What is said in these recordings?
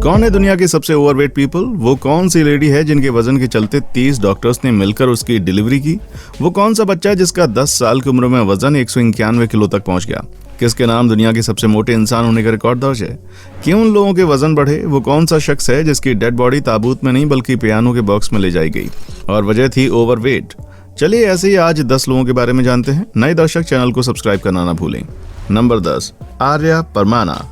कौन है दुनिया की सबसे ओवरवेट पीपल? वो कौन सी लेडी है जिनके वजन के चलते 30 डॉक्टर्स ने मिलकर उसकी डिलीवरी की? वो कौन सा बच्चा है जिसका 10 साल की उम्र में वजन 191 किलो तक पहुंच गया? किसके नाम दुनिया के सबसे मोटे इंसान होने का रिकॉर्ड दर्ज है? क्यों उन लोगों के वजन बढ़े? वो कौन सा शख्स है जिसकी डेड बॉडी ताबूत में नहीं बल्कि पियानो के बॉक्स में ले जाई गई और वजह थी ओवरवेट? चलिए ऐसे ही आज 10 लोगों के बारे में जानते हैं। नए दर्शक चैनल को सब्सक्राइब करना ना भूलें। नंबर 10, आर्या परमाना।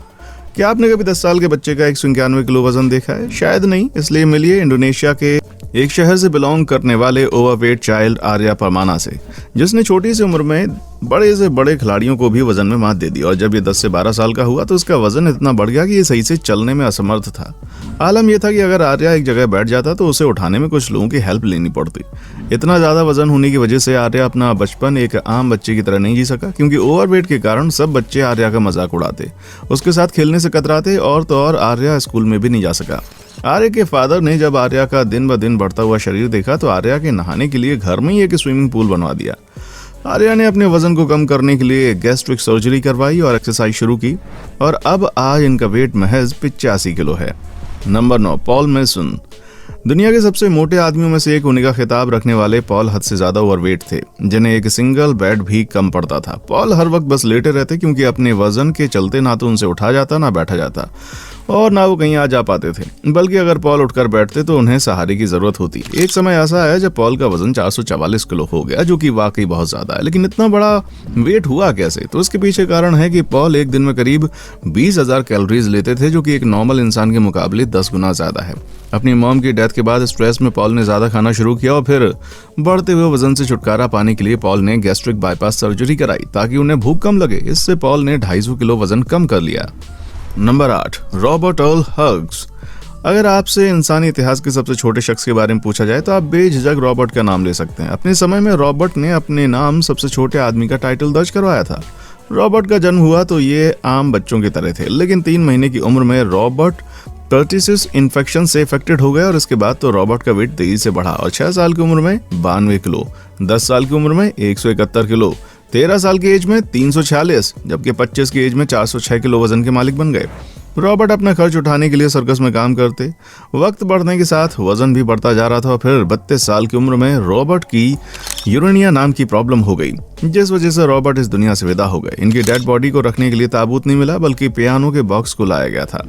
क्या आपने कभी 10 साल के बच्चे का 191 किलो वजन देखा है? शायद नहीं, इसलिए मिलिए इंडोनेशिया के एक शहर से बिलोंग करने वाले ओवरवेट चाइल्ड आर्या परमाना से, जिसने छोटी सी उम्र में बड़े से बड़े खिलाड़ियों को भी वजन में मात दे दी। और जब ये 10 से 12 साल का हुआ तो उसका वजन इतना बढ़ गया कि ये सही से चलने में असमर्थ था। आलम यह था कि अगर आर्या एक जगह बैठ जाता तो उसे उठाने में कुछ लोगों की हेल्प लेनी पड़ती। इतना ज्यादा वजन होने की वजह से आर्या अपना बचपन एक आम बच्चे की तरह नहीं जी सका, क्योंकि ओवरवेट के कारण सब बच्चे आर्या का मजाक उड़ाते, उसके साथ खेलने से कतराते और तो और आर्या स्कूल में भी नहीं जा सका। आर्या के फादर ने जब आर्या का दिन ब दिन बढ़ता हुआ शरीर देखा तो आर्या के नहाने के लिए घर में ही एक स्विमिंग पूल बनवा दिया। आर्या ने अपने वजन को कम करने के लिए गैस्ट्रिक सर्जरी करवाई और एक्सरसाइज शुरू की और अब आज इनका वेट महज 85 किलो है। Number 9, Paul mason. दुनिया के सबसे मोटे आदमियों में से एक होने का खिताब रखने वाले पॉल हद से ज्यादा ओवरवेट थे, जिन्हें एक सिंगल बेड भी कम पड़ता था। पॉल हर वक्त बस लेटे रहते, क्योंकि अपने वजन के चलते ना तो उनसे उठा जाता ना बैठा जाता और ना वो कहीं आ जा पाते थे, बल्कि अगर पॉल उठकर बैठते तो उन्हें सहारे की जरूरत होती। एक समय ऐसा आया जब पॉल का वजन 444 किलो हो गया, जो कि वाकई बहुत ज्यादा है। लेकिन इतना बड़ा वेट हुआ कैसे? तो इसके पीछे कारण है कि पॉल एक दिन में करीब 20,000 कैलोरीज लेते थे, जो कि एक नॉर्मल इंसान के मुकाबले 10 गुना ज्यादा है। अपनी मॉम की डेथ के बाद स्ट्रेस में पॉल ने ज्यादा खाना शुरू किया और फिर बढ़ते हुए वजन से छुटकारा पाने के लिए पॉल ने गैस्ट्रिक बाईपास सर्जरी कराई ताकि उन्हें भूख कम लगे। इससे पॉल ने 250 किलो वजन कम कर लिया। Number 8, Robert earl hugs. अगर आपसे इंसानी इतिहास के सबसे छोटे शख्स के बारे में पूछा जाए तो आप बेझिझक रॉबर्ट का नाम ले सकते हैं। अपने समय में रॉबर्ट ने अपने नाम सबसे छोटे आदमी का टाइटल दर्ज करवाया था। रॉबर्ट का जन्म हुआ तो ये आम बच्चों की तरह थे, लेकिन 3 महीने की उम्र में रॉबर्ट पर्टिसिस इन्फेक्शन से इफेक्टेड हो गए और इसके बाद तो रॉबर्ट का वेट तेजी से बढ़ा और 6 साल की उम्र में 92 किलो, 10 साल की उम्र में 171 किलो, 13 साल की एज में 346, जबकि 25 की एज में 406 किलो वजन के मालिक बन गए। रॉबर्ट अपना खर्च उठाने के लिए सर्कस में काम करते। वक्त बढ़ने के साथ वजन भी बढ़ता जा रहा था और फिर 32 साल की उम्र में रॉबर्ट की यूरेनिया नाम की प्रॉब्लम हो गई, जिस वजह से रॉबर्ट इस दुनिया से विदा हो गए। इनकी डेड बॉडी को रखने के लिए ताबूत नहीं मिला, बल्कि पियानो के बॉक्स को लाया गया था।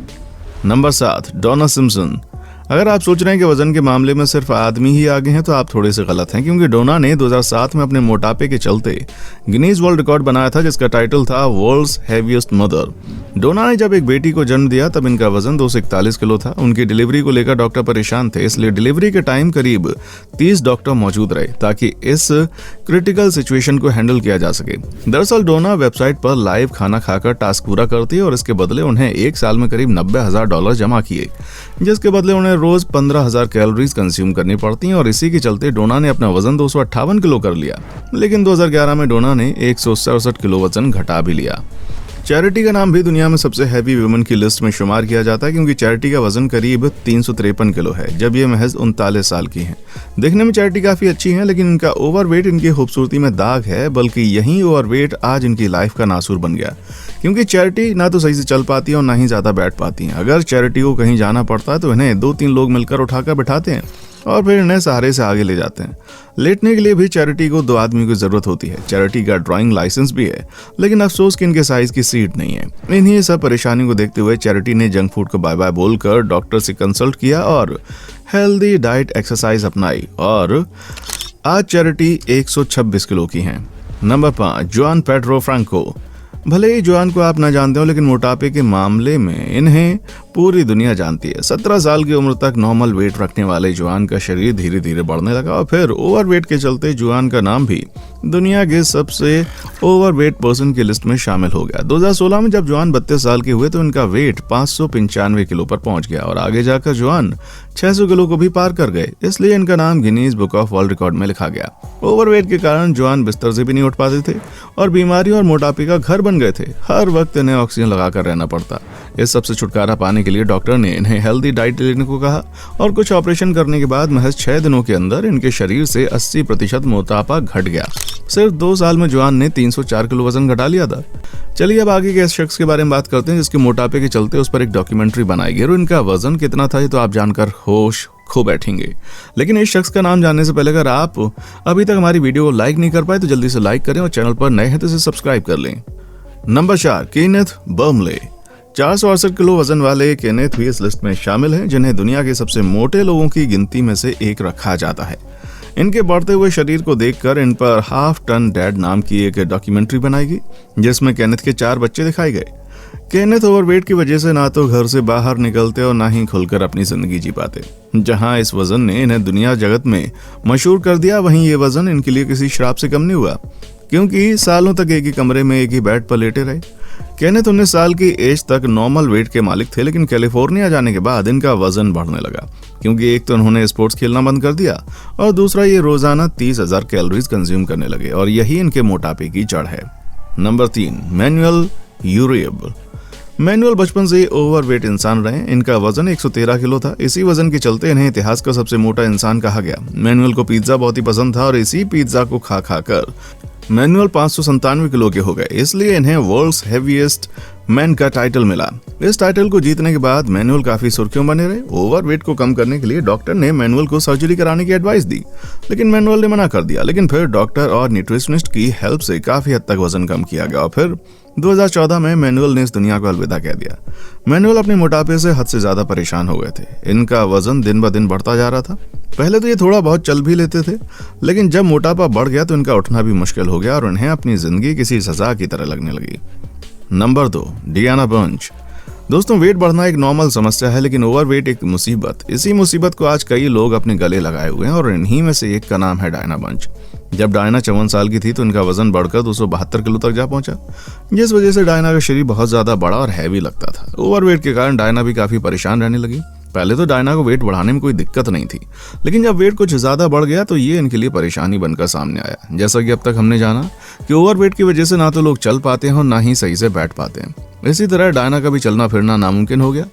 नंबर 7, डोना सिम्पसन। अगर आप सोच रहे हैं कि वजन के मामले में सिर्फ आदमी ही आगे हैं तो आप थोड़े से गलत हैं, क्योंकि डोना ने 2007 में अपने मोटापे के चलते गिनीज वर्ल्ड रिकॉर्ड बनाया था, जिसका टाइटल था वर्ल्ड्स हेवीएस्ट मदर। डोना ने जब एक बेटी को जन्म दिया तब इनका वजन 241 किलो था। उनकी डिलीवरी को लेकर डॉक्टर परेशान थे, इसलिए डिलीवरी के टाइम करीब 30 डॉक्टर मौजूद रहे ताकि इस क्रिटिकल सिचुएशन को हैंडल किया जा सके। दरअसल डोना वेबसाइट पर लाइव खाना खाकर टास्क पूरा करती और इसके बदले उन्हें 1 साल में करीब $90,000 जमा किए, जिसके बदले उन्हें रोज 15,000 कैलोरीज कंज्यूम करनी पड़ती हैं और इसी के चलते डोना ने अपना वजन 258 किलो कर लिया। लेकिन 2011 में डोना ने 167 किलो वजन घटा भी लिया। चैरिटी का नाम भी दुनिया में सबसे हैवी वुमेन की लिस्ट में शुमार किया जाता है, क्योंकि चैरिटी का वजन करीब 353 किलो है, जब ये महज 39 साल की हैं। देखने में चैरिटी काफी अच्छी हैं, लेकिन इनका ओवरवेट इनकी खूबसूरती में दाग है, बल्कि यही ओवरवेट आज इनकी लाइफ का नासूर बन गया, क्योंकि चैरिटी ना तो सही से चल पाती है और ना ही ज्यादा बैठ पाती हैं। अगर चैरिटी को कहीं जाना पड़ता है तो इन्हें 2-3 लोग मिलकर उठाकर बिठाते हैं और फिर इन्हें सहारे से आगे ले जाते हैं। लेटने के लिए भी चैरिटी को 2 आदमी की जरूरत होती है। चैरिटी का ड्राइंग लाइसेंस भी है, लेकिन अफसोस कि इनके साइज की सीट नहीं है। इन्हीं सब परेशानी को देखते हुए चैरिटी ने जंक फूड को बाय बाय बोलकर डॉक्टर से कंसल्ट किया और हेल्दी डाइट एक्सरसाइज अपनाई और आज चैरिटी 126 किलो की है। नंबर 5, जुआन पेड्रो फ्रांको। भले ही जुआन को आप ना जानते हो, लेकिन मोटापे के मामले में इन्हें पूरी दुनिया जानती है। 17 साल की उम्र तक नॉर्मल वेट रखने वाले जुआन का शरीर धीरे धीरे बढ़ने लगा और फिर ओवरवेट के चलते जुआन का नाम भी दुनिया के सबसे ओवरवेट पर्सन की लिस्ट में शामिल हो गया। 2016 में जब जुआन 32 साल के हुए तो इनका वेट 595 किलो पर पहुंच गया और आगे जाकर जुआन 600 किलो को भी पार कर गए, इसलिए इनका नाम Guinness book of world record में लिखा गया। ओवरवेट के कारण जुआन बिस्तर से भी नहीं उठ पाते थे और बीमारी और मोटापे का घर बन गए थे। हर वक्त इन्हें ऑक्सीजन लगाकर रहना पड़ता। इस सबसे छुटकारा पाने के लिए डॉक्टर ने इन्हें हेल्दी डाइट लेने को कहा और कुछ ऑपरेशन करने के बाद महज 6 दिनों के अंदर इनके शरीर से 80% मोटापा घट गया। सिर्फ 2 साल में जॉन ने 304 किलो वजन घटा लिया था। चलिए अब आगे के इस शख्स के बारे में बात करते हैं जिसके मोटापे के चलते उस पर एक डॉक्यूमेंट्री बनाई गई और इनका वजन कितना था ये तो आप जानकर होश खो बैठेंगे। लेकिन इस शख्स का नाम जानने से पहले अगर आप अभी तक हमारी वीडियो को लाइक नहीं कर पाए तो जल्दी से लाइक करें और चैनल पर नए हैं तो इसे सब्सक्राइब कर लें। Number 4, Kenneth बर्मले। 468 किलो वजन वाले केनेथ भी इस लिस्ट में शामिल हैं जिन्हें दुनिया के सबसे मोटे लोगों की गिनती में से एक रखा जाता है। इनके बढ़ते हुए शरीर को देखकर इन पर हाफ टन डैड नाम की एक डॉक्यूमेंट्री बनाई गई जिसमें केनेथ के 4 बच्चे दिखाए गए। केनेथ ओवरवेट की वजह से ना तो घर से बाहर निकलते और ना ही खुलकर अपनी जिंदगी जी पाते। जहां इस वजन ने इन्हें दुनिया जगत में मशहूर कर दिया, वहीं ये वजन इनके लिए किसी श्राप से कम नहीं हुआ, क्योंकि सालों तक एक ही कमरे में एक ही बेड पर लेटे रहे। केनेथ 19 साल की एज तक नॉर्मल वेट के मालिक थे, लेकिन कैलिफोर्निया जाने के बाद इनका वजन बढ़ने लगा, क्योंकि एक तो उन्होंने स्पोर्ट्स खेलना बंद कर दिया और दूसरा ये रोजाना 30,000 कैलोरीज कंज्यूम करने लगे और यही इनके मोटापे की जड़ है। Number 3, manual यूरेब। मैनुअल बचपन से ओवरवेट इंसान रहे। इनका वजन 113 किलो था। इसी वजन के चलते इन्हें इतिहास का सबसे मोटा इंसान कहा गया। मैनुअल को पिज्जा बहुत ही पसंद था और इसी पिज्जा को खा खा कर मैनुअल 597 किलो के हो गए, इसलिए इन्हें वर्ल्ड्स हेवीएस्ट मैन का टाइटल मिला। इस टाइटल को जीतने के बाद मैनुअल काफी सुर्खियों बने रहे। ओवरवेट को कम करने के लिए डॉक्टर ने मैनुअल को सर्जरी कराने की एडवाइस दी, लेकिन मैनुअल ने मना कर दिया। लेकिन फिर डॉक्टर और न्यूट्रिशनिस्ट की हेल्प से काफी हद तक वजन कम किया गया और फिर 2014 में मैनुअल ने इस दुनिया को अलविदा कह दिया। मैनुअल अपने मोटापे से हद से ज्यादा परेशान हो गए थे। इनका वजन दिन ब दिन बढ़ता जा रहा था। पहले तो ये थोड़ा बहुत चल भी लेते थे, लेकिन जब मोटापा बढ़ गया तो इनका उठना भी मुश्किल हो गया और उन्हें अपनी जिंदगी किसी सजा की तरह लगने लगी। Number 2, Diana bunch. दोस्तों, वेट बढ़ना एक नॉर्मल समस्या है, लेकिन ओवरवेट एक मुसीबत। इसी मुसीबत को आज कई लोग अपने गले लगाए हुए हैं और इन्हीं में से एक का नाम है डायना बंच। जब डायना 54 साल की थी तो इनका वजन बढ़कर 272 किलो तक जा पहुंचा, जिस वजह से डायना का शरीर बहुत ज्यादा बड़ा और हैवी लगता था। ओवरवेट के कारण डायना भी काफी परेशान रहने लगी। पहले तो डायना को वेट बढ़ाने में कोई दिक्कत नहीं थी, लेकिन जब वेट कुछ ज्यादा बढ़ गया तो ये इनके लिए परेशानी बनकर सामने आया। जैसा कि अब तक हमने जाना कि ओवरवेट की वजह से ना तो लोग चल पाते हैं और ना ही सही से बैठ पाते हैं। इसी तरह डायना का भी चलना फिरना नामुमकिन हो गया,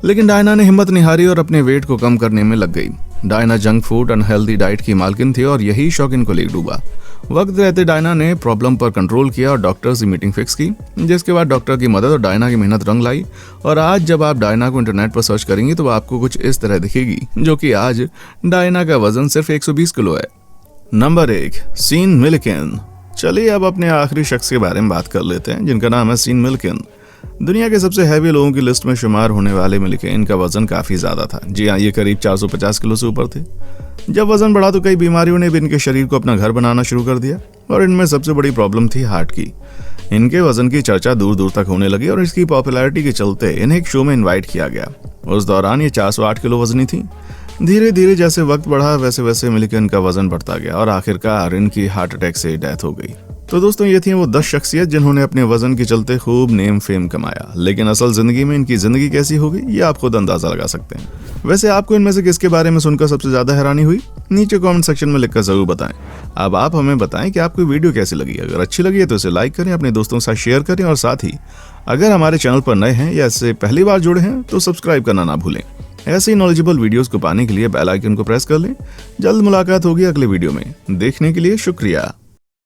लेकिन डायना ने हिम्मत नहीं हारी और अपने वेट को कम करने में लग गई। Diana junk food unhealthy diet की मालकिन थी और यही शौक इनको ले डूबा। वक्त रहते डायना ने प्रॉब्लम पर कंट्रोल किया और डॉक्टर से मीटिंग फिक्स की, जिसके बाद डॉक्टर की मदद और डायना की मेहनत रंग लाई। और आज जब आप डायना को इंटरनेट पर सर्च करेंगे तो आपको कुछ इस तरह दिखेगी, जो कि आज डायना का वजन सिर्फ 120 किलो है। नंबर 1, सीन मिल्किन। चलिए अब अपने आखिरी शख्स के बारे में बात कर लेते हैं जिनका नाम है सीन मिल्किन। दुनिया के सबसे हैवी लोगों की लिस्ट में शुमार होने वाले मिल्किन, इनका वजन काफी ज्यादा था। जी हाँ, ये करीब 450 किलो से ऊपर थे। जब वजन बढ़ा तो कई बीमारियों ने भी इनके शरीर को अपना घर बनाना शुरू कर दिया और इनमें सबसे बड़ी प्रॉब्लम थी हार्ट की। इनके वजन की चर्चा दूर दूर तक होने लगी और इसकी पॉपुलैरिटी के चलते इन्हें एक शो में इन्वाइट किया गया। उस दौरान ये 408 किलो वजनी थी। धीरे धीरे जैसे वक्त बढ़ा वैसे वैसे मिल्किन का वजन बढ़ता गया और आखिरकार इनकी हार्ट अटैक से डेथ हो गई। तो दोस्तों, ये थी वो 10 शख्सियत जिन्होंने अपने वजन के चलते खूब नेम फेम कमाया, लेकिन असल जिंदगी में इनकी जिंदगी कैसी होगी ये आप खुद अंदाजा लगा सकते हैं। वैसे आपको इनमें से किसके बारे में सुनकर सबसे ज्यादा हैरानी हुई, नीचे कमेंट सेक्शन में लिखकर जरूर बताएं। अब आप हमें बताएं कि आपको वीडियो कैसी लगी। अगर अच्छी लगी है तो इसे लाइक करें, अपने दोस्तों के साथ शेयर करें और साथ ही अगर हमारे चैनल पर नए हैं या इससे पहली बार जुड़े हैं तो सब्सक्राइब करना ना भूलें। ऐसे ही नॉलेजेबल वीडियोस को पाने के लिए बेल आइकन को प्रेस कर लें। जल्द मुलाकात होगी अगले वीडियो में। देखने के लिए शुक्रिया।